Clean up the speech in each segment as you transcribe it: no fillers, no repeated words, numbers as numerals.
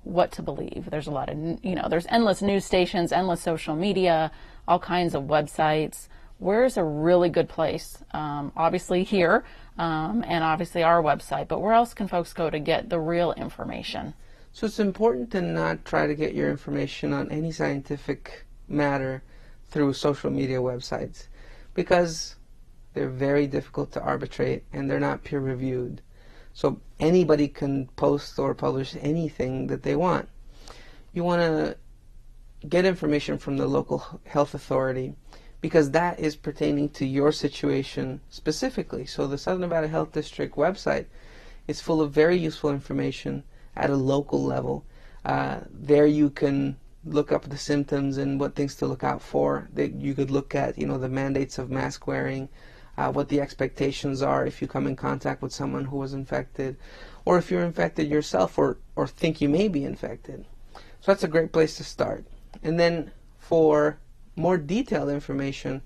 what to believe. There's a lot of, there's endless news stations, endless social media, all kinds of websites. Where's a really good place? Obviously here, and obviously our website, but where else can folks go to get the real information? So it's important to not try to get your information on any scientific matter through social media websites, because they're very difficult to arbitrate and they're not peer reviewed. So anybody can post or publish anything that they want. You want to get information from the local health authority, because that is pertaining to your situation specifically. So the Southern Nevada Health District website is full of very useful information at a local level. There you can look up the symptoms and what things to look out for. You could look at, the mandates of mask wearing, what the expectations are if you come in contact with someone who was infected, or if you're infected yourself or think you may be infected. So that's a great place to start. And then for more detailed information,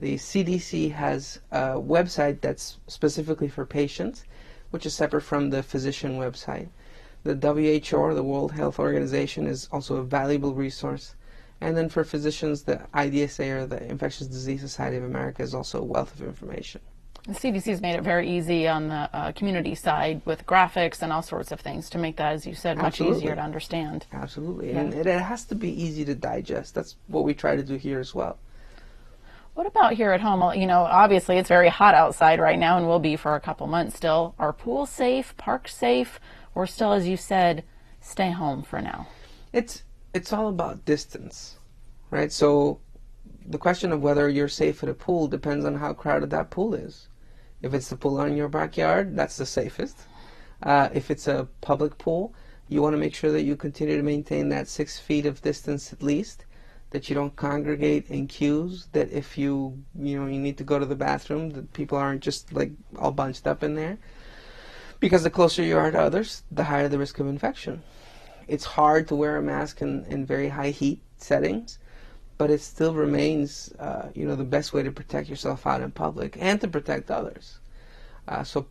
the CDC has a website that's specifically for patients, which is separate from the physician website. The WHO, or the World Health Organization, is also a valuable resource. And then for physicians, the IDSA, or the Infectious Disease Society of America, is also a wealth of information. The CDC has made it very easy on the community side with graphics and all sorts of things to make that, as you said, much easier to understand. Absolutely. Yeah. And it has to be easy to digest. That's what we try to do here as well. What about here at home? Obviously it's very hot outside right now and will be for a couple months still. Are pools safe, parks safe, or still, as you said, stay home for now? It's all about distance, right? So the question of whether you're safe at a pool depends on how crowded that pool is. If it's the pool in your backyard, that's the safest. If it's a public pool, you want to make sure that you continue to maintain that 6 feet of distance at least, that you don't congregate in queues, that if you need to go to the bathroom, that people aren't just like all bunched up in there. Because the closer you are to others, the higher the risk of infection. It's hard to wear a mask in very high heat settings, but it still remains the best way to protect yourself out in public and to protect others. So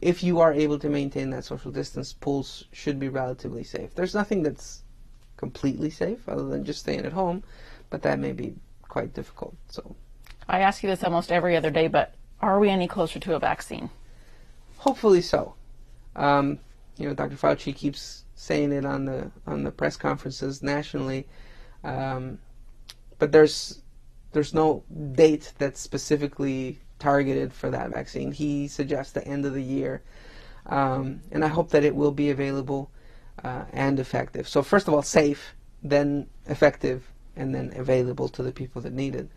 if you are able to maintain that social distance, pools should be relatively safe. There's nothing that's completely safe other than just staying at home, but that may be quite difficult. So I ask you this almost every other day, but are we any closer to a vaccine? Hopefully so. Dr. Fauci keeps saying it on the press conferences nationally, but there's no date that's specifically targeted for that vaccine. He suggests the end of the year, and I hope that it will be available and effective. So first of all, safe, then effective, and then available to the people that need it.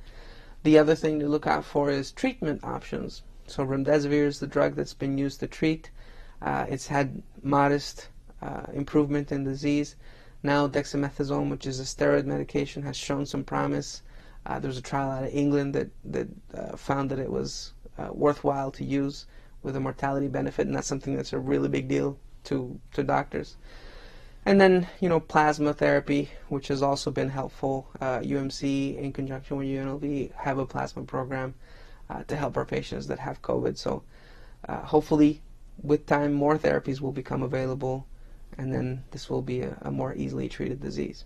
The other thing to look out for is treatment options. So remdesivir is the drug that's been used to treat. It's had modest improvement in disease. Now dexamethasone, which is a steroid medication, has shown some promise. There's a trial out of England that found that it was worthwhile to use with a mortality benefit, and that's something that's a really big deal to doctors. And then, plasma therapy, which has also been helpful. UMC, in conjunction with UNLV, have a plasma program to help our patients that have COVID. So hopefully, with time, more therapies will become available, and then this will be a more easily treated disease.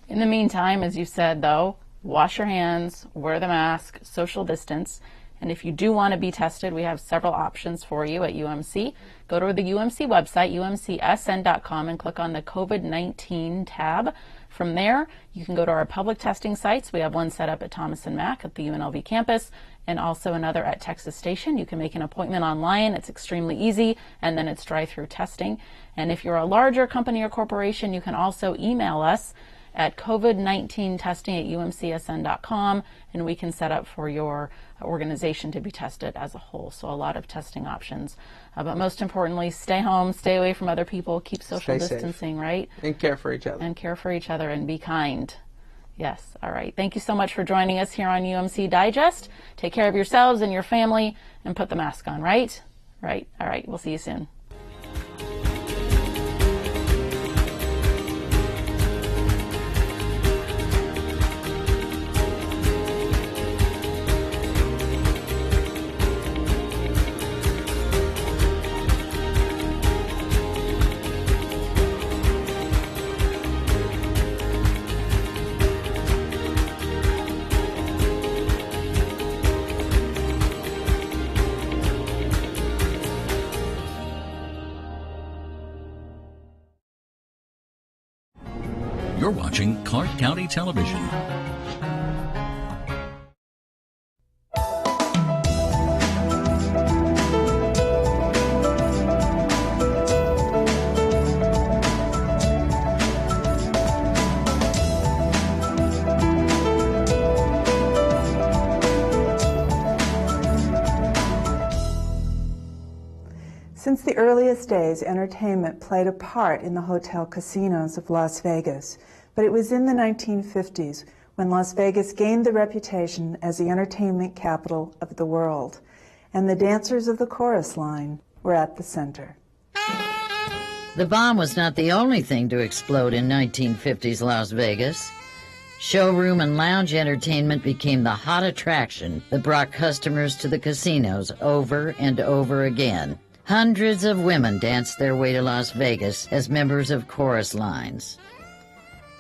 In the meantime, as you said, though, wash your hands, wear the mask, social distance, and if you do want to be tested, we have several options for you at UMC. Go to the UMC website, umcsn.com, and click on the COVID-19 tab. From there, you can go to our public testing sites. We have one set up at Thomas & Mack at the UNLV campus, and also another at Texas Station. You can make an appointment online. It's extremely easy, and then it's drive-through testing. And if you're a larger company or corporation, you can also email us at covid19testing@umcsn.com, and we can set up for your organization to be tested as a whole. So a lot of testing options. But most importantly, stay home, stay away from other people, keep social distancing, right? And care for each other. And care for each other and be kind. Yes. All right. Thank you so much for joining us here on UMC Digest. Take care of yourselves and your family and put the mask on, right? Right. All right. We'll see you soon. You're watching Clark County Television. Since the earliest days, entertainment played a part in the hotel casinos of Las Vegas, but it was in the 1950s when Las Vegas gained the reputation as the entertainment capital of the world, and the dancers of the chorus line were at the center. The bomb was not the only thing to explode in 1950s Las Vegas. Showroom and lounge entertainment became the hot attraction that brought customers to the casinos over and over again. Hundreds of women danced their way to Las Vegas as members of chorus lines.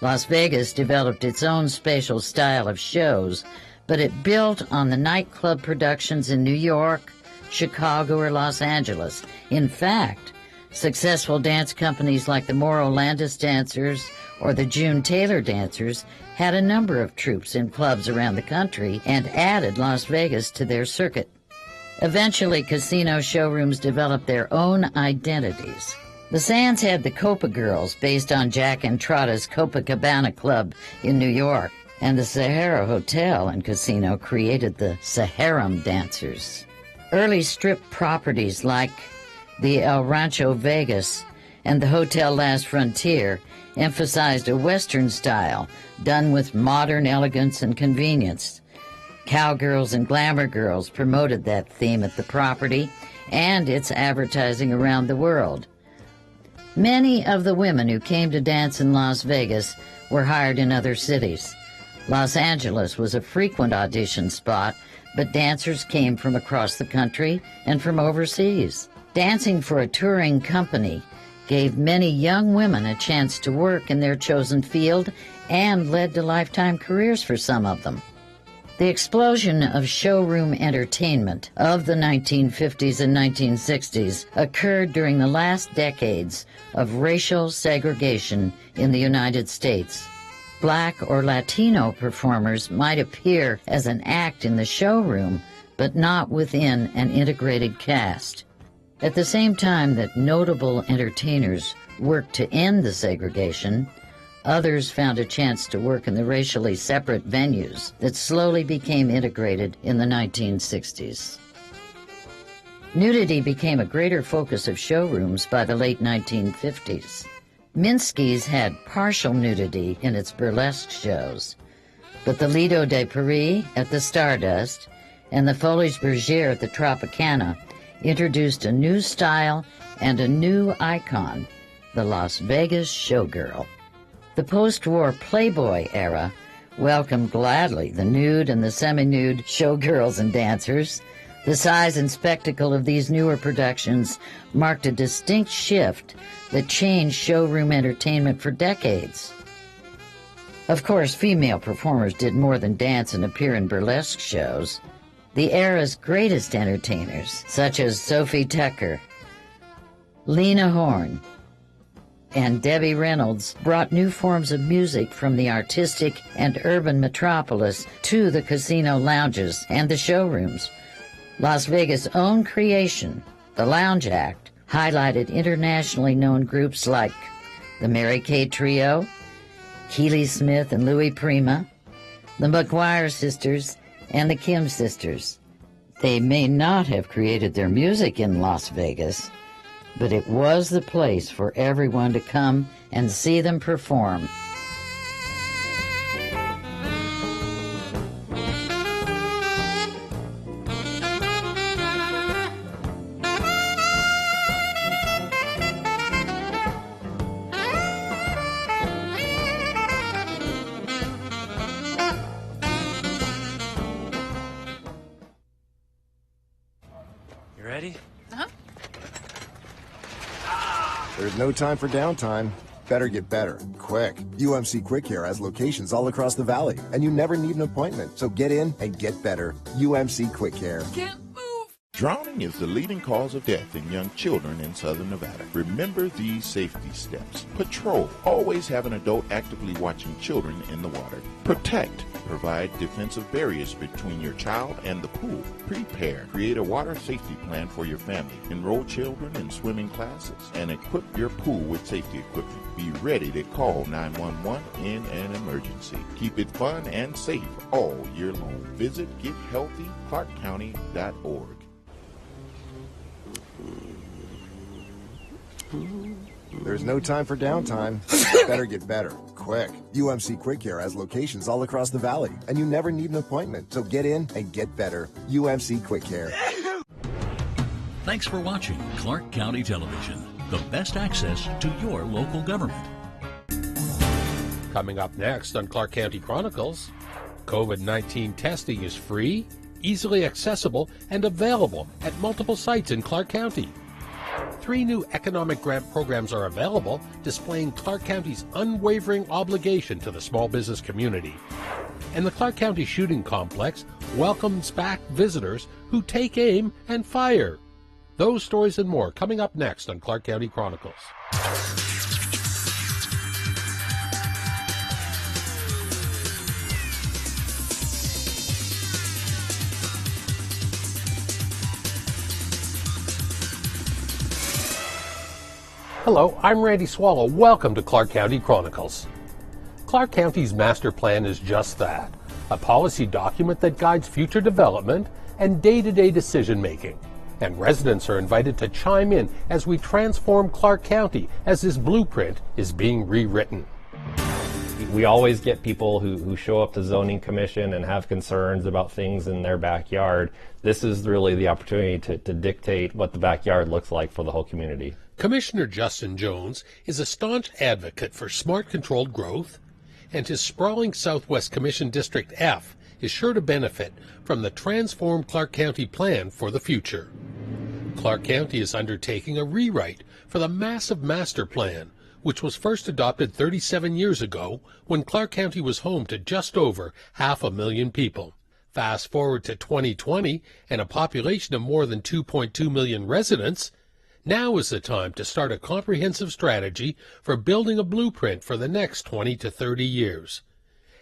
Las Vegas developed its own spatial style of shows, but it built on the nightclub productions in New York, Chicago, or Los Angeles. In fact, successful dance companies like the Morrow Landis Dancers or the June Taylor Dancers had a number of troupes in clubs around the country and added Las Vegas to their circuit. Eventually, casino showrooms developed their own identities. The Sands had the Copa Girls, based on Jack and Trotta's Copacabana Club in New York, and the Sahara Hotel and Casino created the Saharam Dancers. Early strip properties like the El Rancho Vegas and the Hotel Last Frontier emphasized a Western style done with modern elegance and convenience. Cowgirls and glamour girls promoted that theme at the property and its advertising around the world. Many of the women who came to dance in Las Vegas were hired in other cities. Los Angeles was a frequent audition spot, but dancers came from across the country and from overseas. Dancing for a touring company gave many young women a chance to work in their chosen field and led to lifetime careers for some of them. The explosion of showroom entertainment of the 1950s and 1960s occurred during the last decades of racial segregation in the United States. Black or Latino performers might appear as an act in the showroom, but not within an integrated cast. At the same time that notable entertainers worked to end the segregation, others found a chance to work in the racially separate venues that slowly became integrated in the 1960s. Nudity became a greater focus of showrooms by the late 1950s. Minsky's had partial nudity in its burlesque shows, but the Lido de Paris at the Stardust and the Folies Bergère at the Tropicana introduced a new style and a new icon, the Las Vegas Showgirl. The post-war Playboy era welcomed gladly the nude and the semi-nude showgirls and dancers. The size and spectacle of these newer productions marked a distinct shift that changed showroom entertainment for decades. Of course, female performers did more than dance and appear in burlesque shows. The era's greatest entertainers, such as Sophie Tucker, Lena Horne, and Debbie Reynolds, brought new forms of music from the artistic and urban metropolis to the casino lounges and the showrooms. Las Vegas' own creation, the Lounge Act, highlighted internationally known groups like the Mary Kay Trio, Keely Smith and Louis Prima, the McGuire Sisters, and the Kim Sisters. They may not have created their music in Las Vegas, but it was the place for everyone to come and see them perform. You ready? There's no time for downtime. Better get better, quick. UMC Quick Care has locations all across the valley, and you never need an appointment. So get in and get better. UMC Quick Care. Can't move. Drowning is the leading cause of death in young children in southern Nevada. Remember these safety steps. Patrol. Always have an adult actively watching children in the water. Protect. Provide defensive barriers between your child and the pool. Prepare. Create a water safety plan for your family. Enroll children in swimming classes and equip your pool with safety equipment. Be ready to call 911 in an emergency. Keep it fun and safe all year long. Visit GetHealthyClarkCounty.org. There's no time for downtime. Better get better, quick. UMC Quick Care has locations all across the valley, and you never need an appointment. So get in and get better. UMC Quick Care. Thanks for watching Clark County Television, the best access to your local government. Coming up next on Clark County Chronicles, COVID-19 testing is free, easily accessible, and available at multiple sites in Clark County. 3 new economic grant programs are available, displaying Clark County's unwavering obligation to the small business community. And the Clark County Shooting Complex welcomes back visitors who take aim and fire. Those stories and more coming up next on Clark County Chronicles. Hello, I'm Randy Swallow. Welcome to Clark County Chronicles. Clark County's master plan is just that, a policy document that guides future development and day-to-day decision-making. And residents are invited to chime in as we transform Clark County as this blueprint is being rewritten. We always get people who show up to zoning commission and have concerns about things in their backyard. This is really the opportunity to dictate what the backyard looks like for the whole community. Commissioner Justin Jones is a staunch advocate for smart controlled growth, and his sprawling Southwest Commission District F is sure to benefit from the transformed Clark County plan for the future. Clark County is undertaking a rewrite for the massive master plan, which was first adopted 37 years ago when Clark County was home to just over 500,000 people. Fast forward to 2020 and a population of more than 2.2 million residents. Now is the time to start a comprehensive strategy for building a blueprint for the next 20 to 30 years.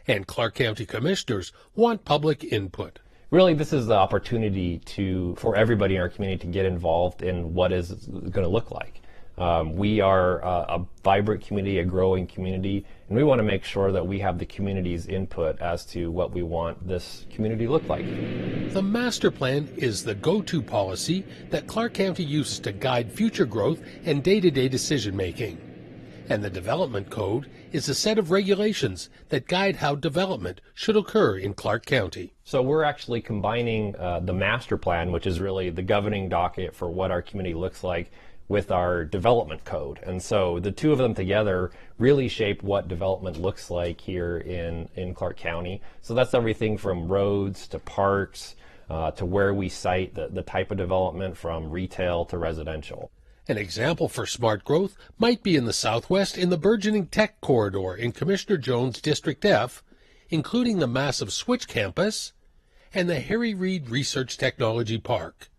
And Clark County commissioners want public input. Really, this is the opportunity for everybody in our community to get involved in what is going to look like. We are a vibrant community, a growing community, and we want to make sure that we have the community's input as to what we want this community to look like. The master plan is the go-to policy that Clark County uses to guide future growth and day-to-day decision-making. And the development code is a set of regulations that guide how development should occur in Clark County. So we're actually combining the master plan, which is really the governing docket for what our community looks like, with our development code. And so the two of them together really shape what development looks like here in Clark County. So that's everything from roads to parks to where we site the type of development from retail to residential. An example for smart growth might be in the Southwest in the burgeoning tech corridor in Commissioner Jones' District F, including the massive Switch campus and the Harry Reid Research Technology Park.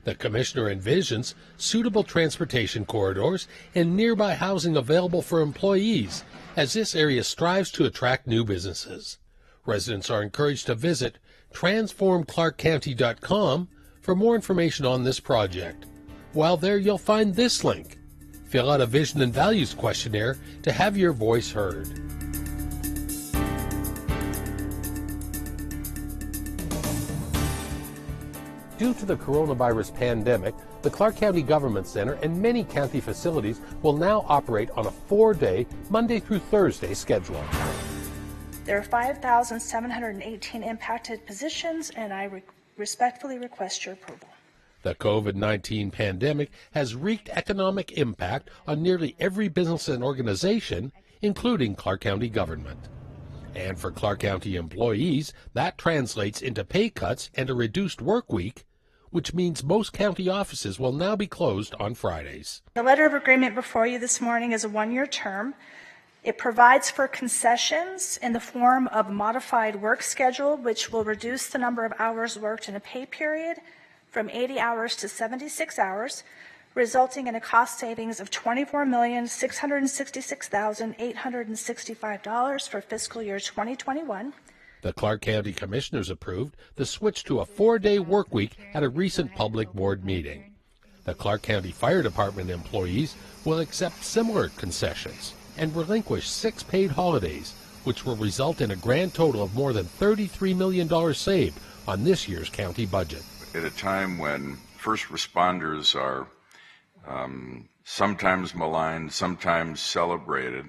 The Commissioner envisions suitable transportation corridors and nearby housing available for employees as this area strives to attract new businesses. Residents are encouraged to visit transformclarkcounty.com for more information on this project. While there, you'll find this link. Fill out a vision and values questionnaire to have your voice heard. Due to the coronavirus pandemic, the Clark County Government Center and many county facilities will now operate on a 4-day, Monday through Thursday schedule. There are 5,718 impacted positions, and I respectfully request your approval. The COVID-19 pandemic has wreaked economic impact on nearly every business and organization, including Clark County government. And for Clark County employees, that translates into pay cuts and a reduced work week, which means most county offices will now be closed on Fridays. The letter of agreement before you this morning is a 1-year term. It provides for concessions in the form of a modified work schedule, which will reduce the number of hours worked in a pay period from 80 hours to 76 hours, resulting in a cost savings of $24,666,865 for fiscal year 2021. The Clark County Commissioners approved the switch to a 4-day work week at a recent public board meeting. The Clark County Fire Department employees will accept similar concessions and relinquish 6 paid holidays, which will result in a grand total of more than $33 million saved on this year's county budget. At a time when first responders are sometimes maligned, sometimes celebrated,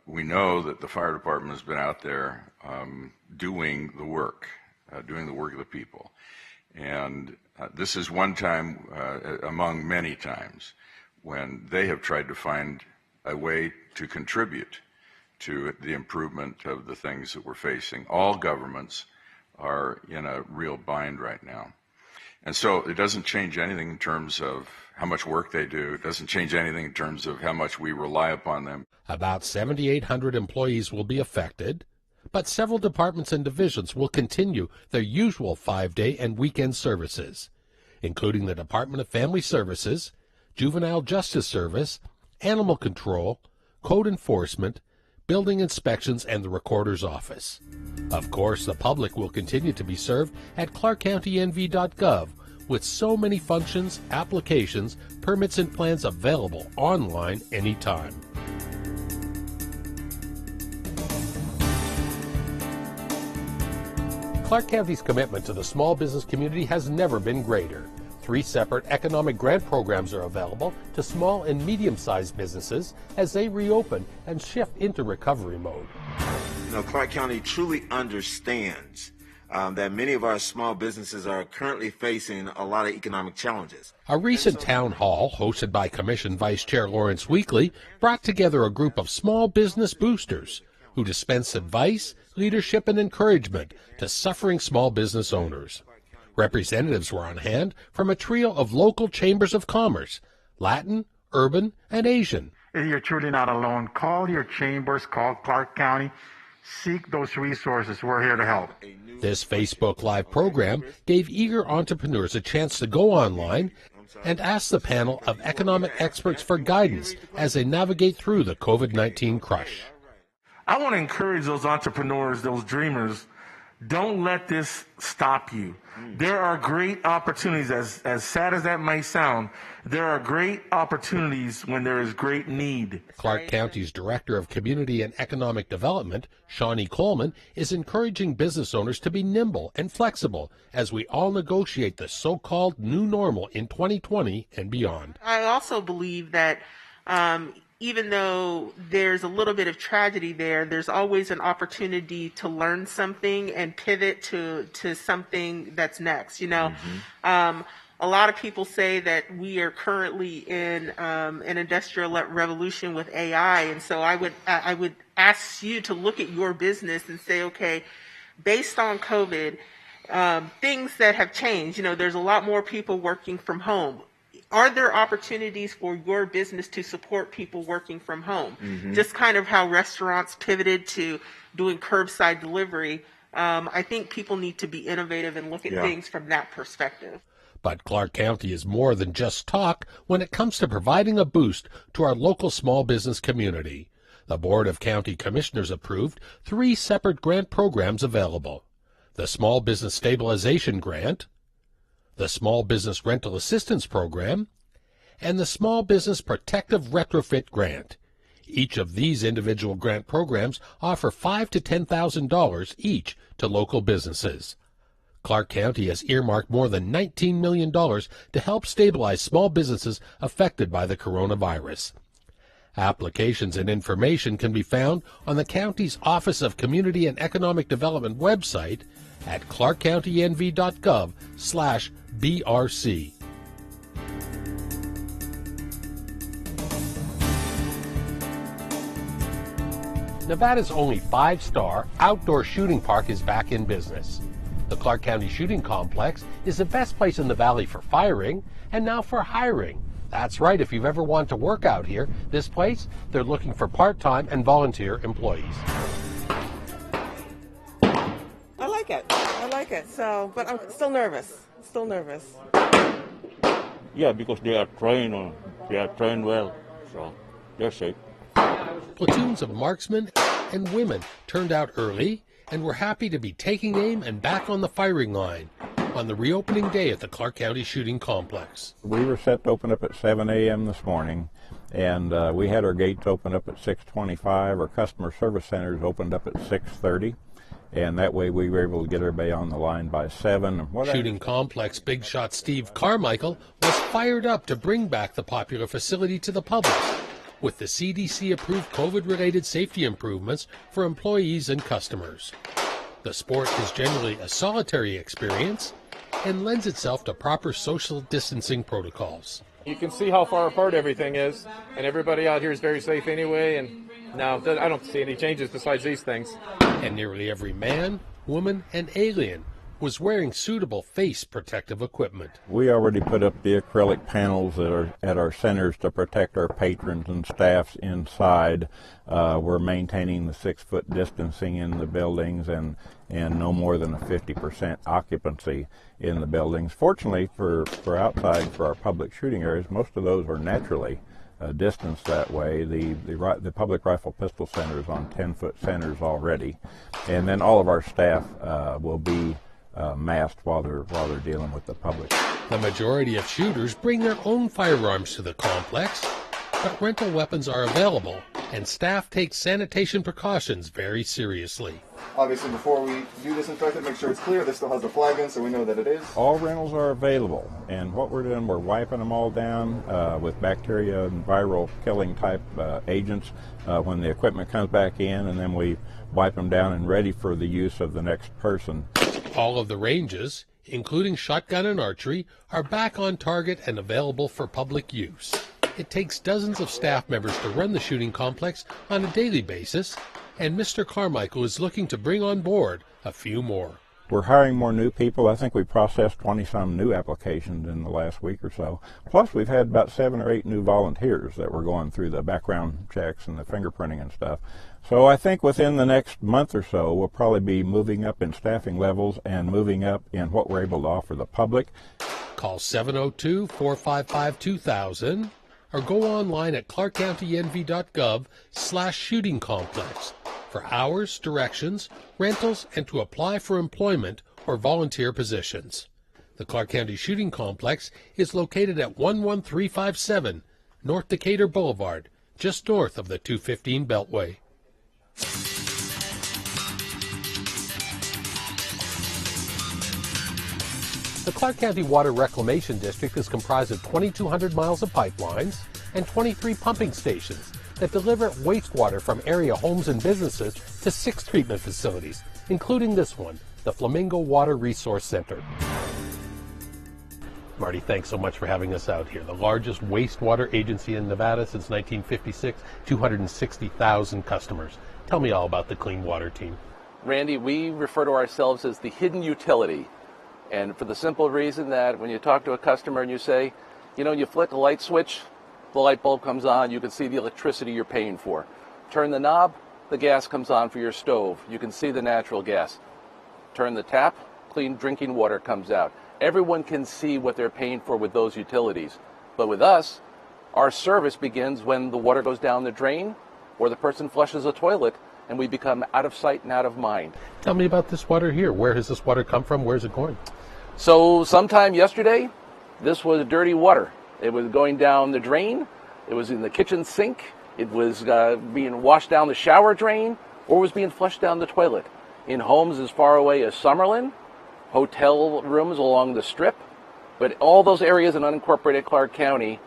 we know that the fire department has been out there doing the work of the people. And this is one time among many times when they have tried to find a way to contribute to the improvement of the things that we're facing. All governments are in a real bind right now. And so it doesn't change anything in terms of how much work they do. It doesn't change anything in terms of how much we rely upon them. About 7,800 employees will be affected, but several departments and divisions will continue their usual 5-day and weekend services, including the Department of Family Services, Juvenile Justice Service, Animal Control, Code Enforcement, Building Inspections, and the Recorder's Office. Of course, the public will continue to be served at ClarkCountyNV.gov with so many functions, applications, permits, and plans available online anytime. Clark County's commitment to the small business community has never been greater. 3 separate economic grant programs are available to small and medium-sized businesses as they reopen and shift into recovery mode. Clark County truly understands that many of our small businesses are currently facing a lot of economic challenges. A recent town hall hosted by Commission Vice Chair Lawrence Weekly brought together a group of small business boosters who dispense advice, leadership, and encouragement to suffering small business owners. Representatives were on hand from a trio of local chambers of commerce, Latin, urban, and Asian. If you're truly not alone, call your chambers, call Clark County, seek those resources. We're here to help. This Facebook Live program gave eager entrepreneurs a chance to go online and ask the panel of economic experts for guidance as they navigate through the COVID-19 crush. I want to encourage those entrepreneurs, those dreamers, don't let this stop you. There are great opportunities, as sad as that may sound, there are great opportunities when there is great need. Clark County's Director of Community and Economic Development, Shawnee Coleman, is encouraging business owners to be nimble and flexible as we all negotiate the so-called new normal in 2020 and beyond. I also believe that even though there's a little bit of tragedy there, there's always an opportunity to learn something and pivot to something that's next. A lot of people say that we are currently in an industrial revolution with AI, and so I would ask you to look at your business and say, okay, based on COVID, things that have changed. There's a lot more people working from home. Are there opportunities for your business to support people working from home? Just kind of how restaurants pivoted to doing curbside delivery. I think people need to be innovative and look at things from that perspective. But Clark County is more than just talk when it comes to providing a boost to our local small business community. The Board of County Commissioners approved 3 separate grant programs available: the Small Business Stabilization Grant, the Small Business Rental Assistance Program, and the Small Business Protective Retrofit Grant. Each of these individual grant programs offer $5,000 to $10,000 each to local businesses. Clark County has earmarked more than $19 million to help stabilize small businesses affected by the coronavirus. Applications and information can be found on the county's Office of Community and Economic Development website at clarkcountynv.gov/BRC. Nevada's only 5-star outdoor shooting park is back in business. The Clark County Shooting Complex is the best place in the valley for firing and now for hiring. That's right, if you've ever wanted to work out here, this place, they're looking for part-time and volunteer employees. I like it, but I'm still nervous. still nervous. Yeah, because they are trained well, so they're safe. Platoons of marksmen and women turned out early and were happy to be taking aim and back on the firing line on the reopening day at the Clark County Shooting Complex. We were set to open up at 7 a.m. this morning, and we had our gates open up at 6:25. Our customer service centers opened up at 6:30, and that way we were able to get everybody on the line by 7. Shooting Complex big shot Steve Carmichael was fired up to bring back the popular facility to the public with the CDC-approved COVID-related safety improvements for employees and customers. The sport is generally a solitary experience and lends itself to proper social distancing protocols. You can see how far apart everything is, and everybody out here is very safe anyway, and no, I don't see any changes besides these things. And nearly every man, woman, and alien was wearing suitable face protective equipment. We already put up the acrylic panels that are at our centers to protect our patrons and staffs inside. We're maintaining the 6-foot distancing in the buildings and no more than a 50% occupancy in the buildings. Fortunately for outside, for our public shooting areas, most of those are naturally distanced that way. The public rifle pistol center is on 10-foot centers already, and then all of our staff will be masked while they're dealing with the public. The majority of shooters bring their own firearms to the complex, but rental weapons are available, and staff take sanitation precautions very seriously. Obviously, before we do disinfect it, make sure it's clear. This still has the flag in, so we know that it is. All rentals are available, and what we're doing, we're wiping them all down with bacteria and viral killing type agents when the equipment comes back in, and then we wipe them down and ready for the use of the next person. All of the ranges, including shotgun and archery, are back on target and available for public use. It takes dozens of staff members to run the shooting complex on a daily basis, and Mr. Carmichael is looking to bring on board a few more. We're hiring more new people. I think we processed 20-some new applications in the last week or so. Plus, we've had about 7 or 8 new volunteers that were going through the background checks and the fingerprinting and stuff. So I think within the next month or so, we'll probably be moving up in staffing levels and moving up in what we're able to offer the public. Call 702-455-2000 or go online at ClarkCountyNV.gov/shooting complex for hours, directions, rentals, and to apply for employment or volunteer positions. The Clark County Shooting Complex is located at 11357 North Decatur Boulevard, just north of the 215 Beltway. The Clark County Water Reclamation District is comprised of 2,200 miles of pipelines and 23 pumping stations that deliver wastewater from area homes and businesses to 6 treatment facilities, including this one, the Flamingo Water Resource Center. Marty, thanks so much for having us out here. The largest wastewater agency in Nevada since 1956, 260,000 customers. Tell me all about the Clean Water team. Randy, we refer to ourselves as the hidden utility. And for the simple reason that when you talk to a customer and you say, you know, you flick a light switch, the light bulb comes on, you can see the electricity you're paying for. Turn the knob, the gas comes on for your stove. You can see the natural gas. Turn the tap, clean drinking water comes out. Everyone can see what they're paying for with those utilities. But with us, our service begins when the water goes down the drain or the person flushes a toilet, and we become out of sight and out of mind. Tell me about this water here. Where has this water come from? Where's it going? So sometime yesterday, this was dirty water. It was going down the drain. It was in the kitchen sink. It was being washed down the shower drain, or was being flushed down the toilet. In homes as far away as Summerlin, hotel rooms along the Strip, but all those areas in unincorporated Clark County,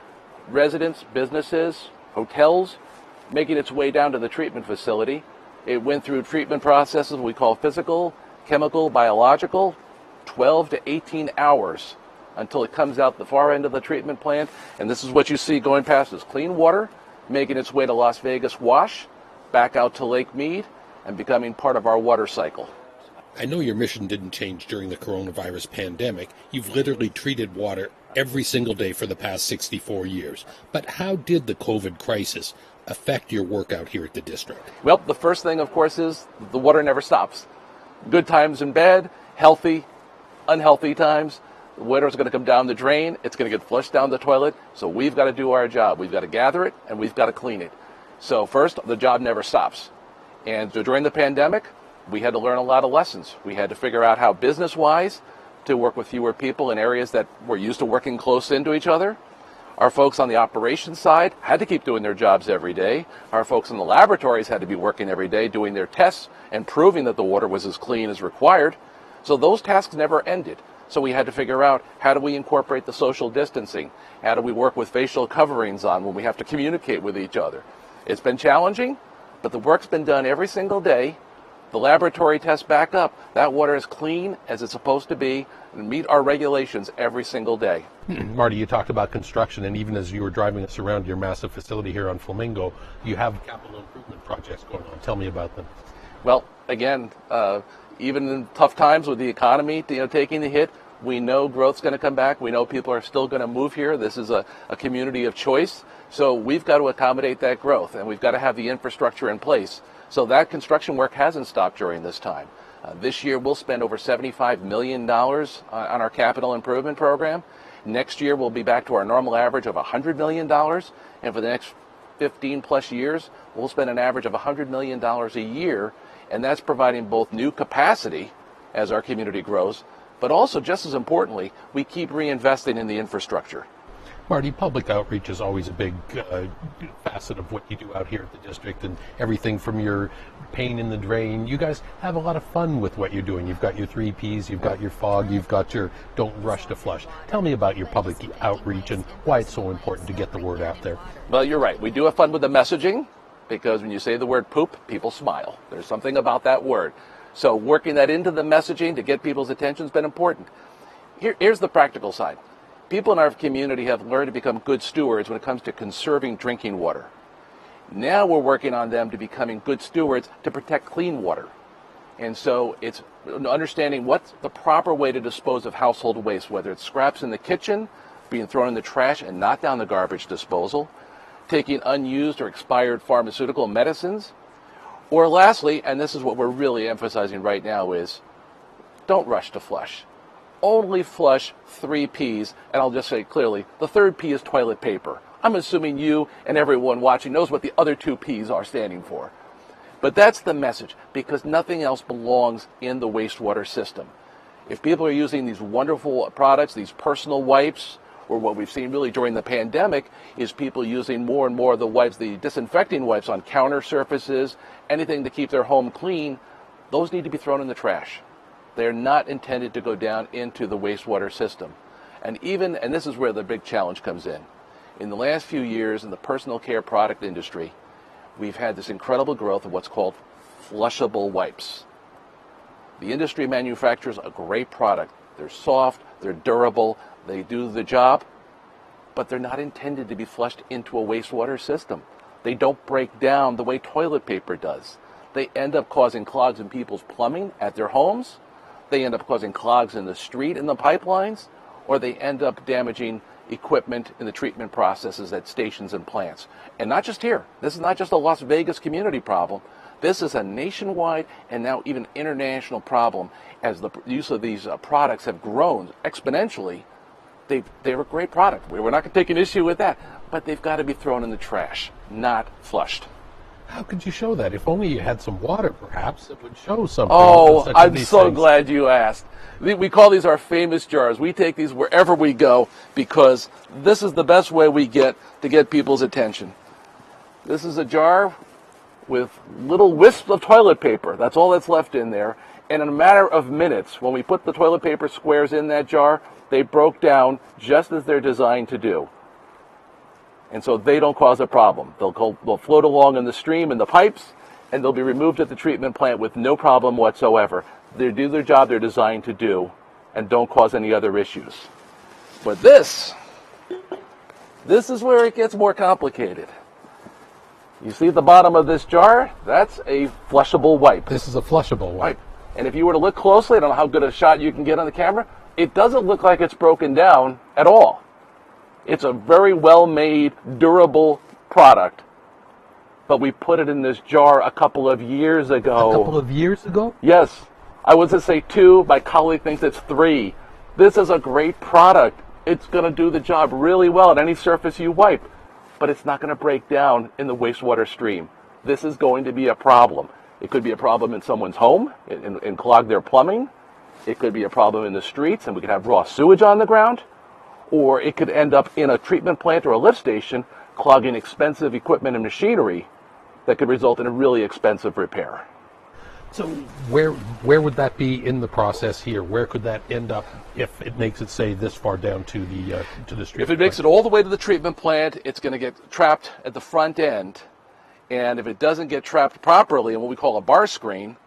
residents, businesses, hotels, making its way down to the treatment facility. It went through treatment processes we call physical, chemical, biological, 12 to 18 hours until it comes out the far end of the treatment plant. And this is what you see going past is clean water, making its way to Las Vegas Wash, back out to Lake Mead, and becoming part of our water cycle. I know your mission didn't change during the coronavirus pandemic. You've literally treated water every single day for the past 64 years. But how did the COVID crisis affect your work out here at the district? Well, the first thing, of course, is the water never stops. Good times and bad, healthy, unhealthy times. The water is going to come down the drain. It's going to get flushed down the toilet. So we've got to do our job. We've got to gather it, and we've got to clean it. So first, the job never stops. And so during the pandemic, we had to learn a lot of lessons. We had to figure out how business-wise to work with fewer people in areas that were used to working close into each other. Our folks on the operations side had to keep doing their jobs every day. Our folks in the laboratories had to be working every day doing their tests and proving that the water was as clean as required. So those tasks never ended. So we had to figure out, how do we incorporate the social distancing? How do we work with facial coverings on when we have to communicate with each other? It's been challenging, but the work's been done every single day. The laboratory tests back up. That water is clean as it's supposed to be and meet our regulations every single day. Marty, you talked about construction, and even as you were driving us around your massive facility here on Flamingo, you have capital improvement projects going on. Tell me about them. Well, again, even in tough times with the economy, taking the hit, we know growth's going to come back. We know people are still going to move here. This is a community of choice. So we've got to accommodate that growth, and we've got to have the infrastructure in place. So that construction work hasn't stopped during this time. This year, we'll spend over $75 million on our capital improvement program. Next year, we'll be back to our normal average of $100 million. And for the next 15 plus years, we'll spend an average of $100 million a year. And that's providing both new capacity as our community grows, but also, just as importantly, we keep reinvesting in the infrastructure. Marty, public outreach is always a big facet of what you do out here at the district, and everything from your pain in the drain. You guys have a lot of fun with what you're doing. You've got your 3 Ps, you've got your fog, you've got your don't rush to flush. Tell me about your public outreach and why it's so important to get the word out there. Well, you're right. We do have fun with the messaging, because when you say the word poop, people smile. There's something about that word. So working that into the messaging to get people's attention has been important. Here's the practical side. People in our community have learned to become good stewards when it comes to conserving drinking water. Now we're working on them to becoming good stewards to protect clean water. And so it's understanding what's the proper way to dispose of household waste, whether it's scraps in the kitchen, being thrown in the trash and not down the garbage disposal, taking unused or expired pharmaceutical medicines, or lastly, and this is what we're really emphasizing right now, is don't rush to flush. Only flush 3 Ps, and I'll just say clearly, the 3rd P is toilet paper. I'm assuming you and everyone watching knows what the other 2 Ps are standing for. But that's the message, because nothing else belongs in the wastewater system. If people are using these wonderful products, these personal wipes, or what we've seen really during the pandemic is people using more and more of the wipes, the disinfecting wipes on counter surfaces, anything to keep their home clean, those need to be thrown in the trash. They're not intended to go down into the wastewater system. And this is where the big challenge comes in. In the last few years in the personal care product industry, we've had this incredible growth of what's called flushable wipes. The industry manufactures a great product. They're soft, they're durable, they do the job, but they're not intended to be flushed into a wastewater system. They don't break down the way toilet paper does. They end up causing clogs in people's plumbing at their homes. They end up causing clogs in the street in the pipelines, or they end up damaging equipment in the treatment processes at stations and plants. And not just here. This is not just a Las Vegas community problem. This is a nationwide and now even international problem as the use of these products have grown exponentially. They're a great product. We're not going to take an issue with that, but they've got to be thrown in the trash, not flushed. How could you show that? If only you had some water, perhaps, it would show something. Oh, I'm so glad you asked. We call these our famous jars. We take these wherever we go because this is the best way we get to get people's attention. This is a jar with little wisps of toilet paper. That's all that's left in there. And in a matter of minutes, when we put the toilet paper squares in that jar, they broke down just as they're designed to do. And so they don't cause a problem. They'll float along in the stream in the pipes, and they'll be removed at the treatment plant with no problem whatsoever. They do their job they're designed to do and don't cause any other issues. But this is where it gets more complicated. You see at the bottom of this jar? That's a flushable wipe. This is a flushable wipe. And if you were to look closely, I don't know how good a shot you can get on the camera, it doesn't look like it's broken down at all. It's a very well-made, durable product. But we put it in this jar a couple of years ago. A couple of years ago? Yes. I was to say 2. My colleague thinks it's 3. This is a great product. It's going to do the job really well on any surface you wipe, but it's not going to break down in the wastewater stream. This is going to be a problem. It could be a problem in someone's home and clog their plumbing. It could be a problem in the streets and we could have raw sewage on the ground. Or it could end up in a treatment plant or a lift station clogging expensive equipment and machinery that could result in a really expensive repair. So where would that be in the process here? Where could that end up if it makes it, say, this far down to the street? If it makes it all the way to the treatment plant, it's going to get trapped at the front end. And if it doesn't get trapped properly in what we call a bar screen,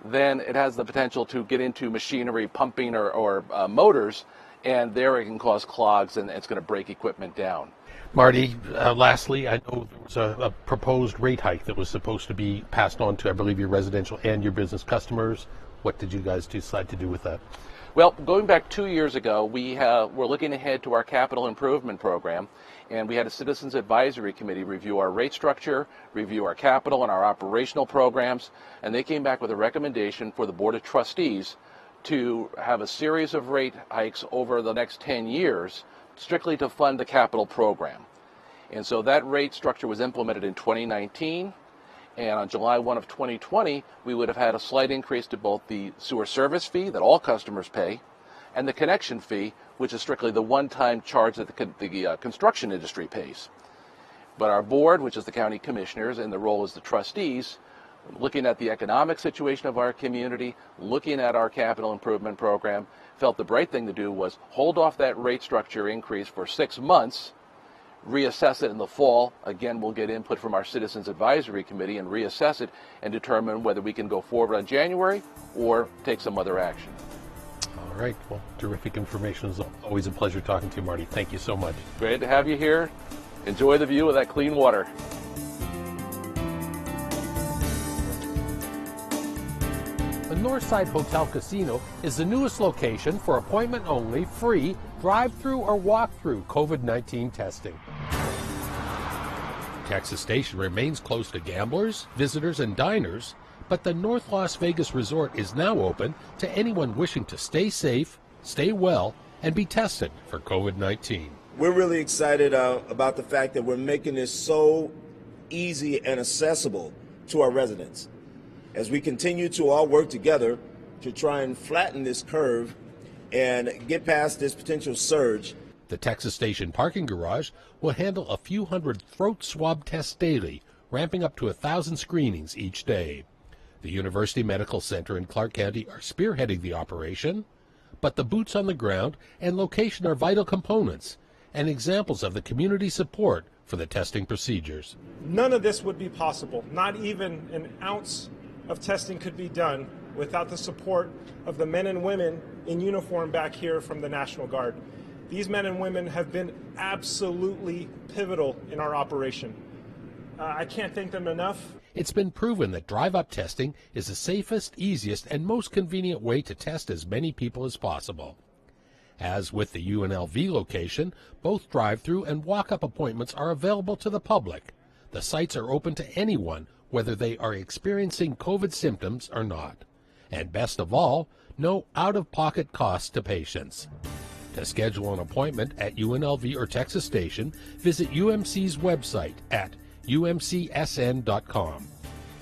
then it has the potential to get into machinery, pumping, or motors, and there it can cause clogs and it's going to break equipment down. Marty, lastly, I know there was a proposed rate hike that was supposed to be passed on to, I believe, your residential and your business customers. What did you guys decide to do with that? Well, going back 2 years ago, we're looking ahead to our capital improvement program, and we had a Citizens Advisory Committee review our rate structure, review our capital and our operational programs, and they came back with a recommendation for the Board of Trustees to have a series of rate hikes over the next 10 years strictly to fund the capital program. And so that rate structure was implemented in 2019, and on July 1 of 2020, we would have had a slight increase to both the sewer service fee that all customers pay and the connection fee, which is strictly the one-time charge that the construction industry pays. But our board, which is the county commissioners, and the role as the trustees, looking at the economic situation of our community, looking at our capital improvement program, felt the right thing to do was hold off that rate structure increase for 6 months, reassess it in the fall. Again, we'll get input from our Citizens Advisory Committee and reassess it and determine whether we can go forward on January or take some other action. All right. Well, terrific information. It's always a pleasure talking to you, Marty. Thank you so much. Great to have you here. Enjoy the view of that clean water. The Northside Hotel Casino is the newest location for appointment-only, free, drive-through or walk-through COVID-19 testing. Texas Station remains closed to gamblers, visitors, and diners, but the North Las Vegas Resort is now open to anyone wishing to stay safe, stay well, and be tested for COVID-19. We're really excited about the fact that we're making this so easy and accessible to our residents. As we continue to all work together to try and flatten this curve and get past this potential surge. The Texas Station parking garage will handle a few hundred throat swab tests daily, ramping up to 1,000 screenings each day. The University Medical Center in Clark County are spearheading the operation, but the boots on the ground and location are vital components and examples of the community support for the testing procedures. None of this would be possible. Not even an ounce of testing could be done without the support of the men and women in uniform back here from the National Guard. These men and women have been absolutely pivotal in our operation. I can't thank them enough. It's been proven that drive-up testing is the safest, easiest, and most convenient way to test as many people as possible. As with the UNLV location, both drive-through and walk-up appointments are available to the public. The sites are open to anyone, whether they are experiencing COVID symptoms or not. And best of all, no out-of-pocket costs to patients. To schedule an appointment at UNLV or Texas Station, visit UMC's website at umcsn.com.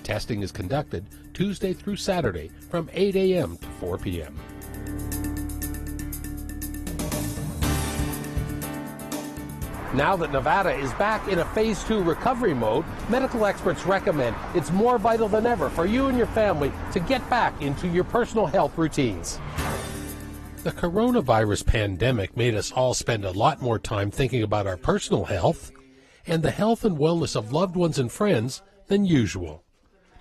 Testing is conducted Tuesday through Saturday from 8 a.m. to 4 p.m. Now that Nevada is back in a Phase 2 recovery mode, medical experts recommend it's more vital than ever for you and your family to get back into your personal health routines. The coronavirus pandemic made us all spend a lot more time thinking about our personal health and the health and wellness of loved ones and friends than usual.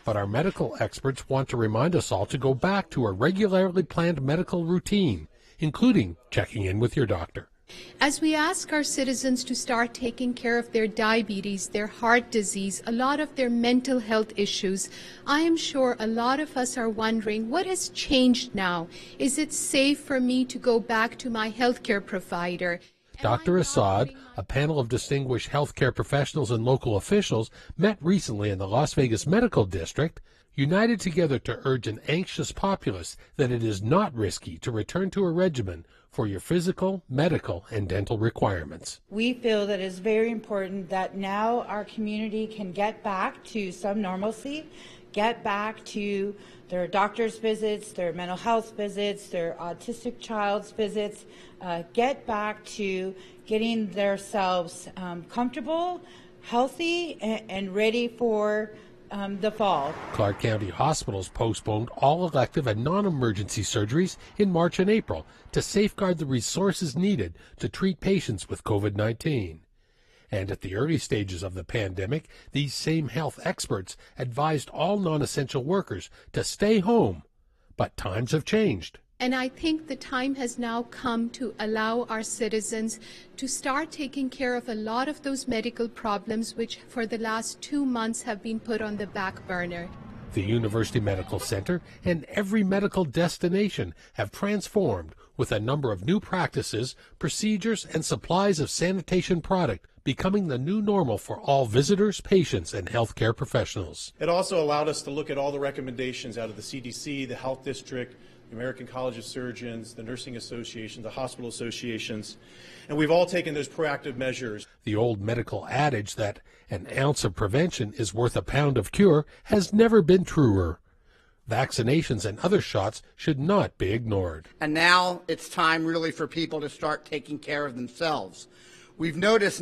But our medical experts want to remind us all to go back to a regularly planned medical routine, including checking in with your doctor. As we ask our citizens to start taking care of their diabetes, their heart disease, a lot of their mental health issues, I am sure a lot of us are wondering, what has changed now? Is it safe for me to go back to my healthcare provider? Dr. Assad, a panel of distinguished healthcare professionals and local officials, met recently in the Las Vegas Medical District, united together to urge an anxious populace that it is not risky to return to a regimen for your physical, medical, and dental requirements. We feel that it's very important that now our community can get back to some normalcy, get back to their doctor's visits, their mental health visits, their autistic child's visits, get back to getting themselves comfortable, healthy, and ready for the fall. Clark County hospitals postponed all elective and non-emergency surgeries in March and April to safeguard the resources needed to treat patients with COVID-19. And at the early stages of the pandemic, these same health experts advised all non-essential workers to stay home. But times have changed. And I think the time has now come to allow our citizens to start taking care of a lot of those medical problems which for the last 2 months have been put on the back burner. The University Medical Center and every medical destination have transformed with a number of new practices, procedures, and supplies of sanitation product becoming the new normal for all visitors, patients, and healthcare professionals. It also allowed us to look at all the recommendations out of the CDC, the Health District, the American College of Surgeons, the nursing associations, the hospital associations, and we've all taken those proactive measures. The old medical adage that an ounce of prevention is worth a pound of cure has never been truer. Vaccinations and other shots should not be ignored. And now it's time really for people to start taking care of themselves. We've noticed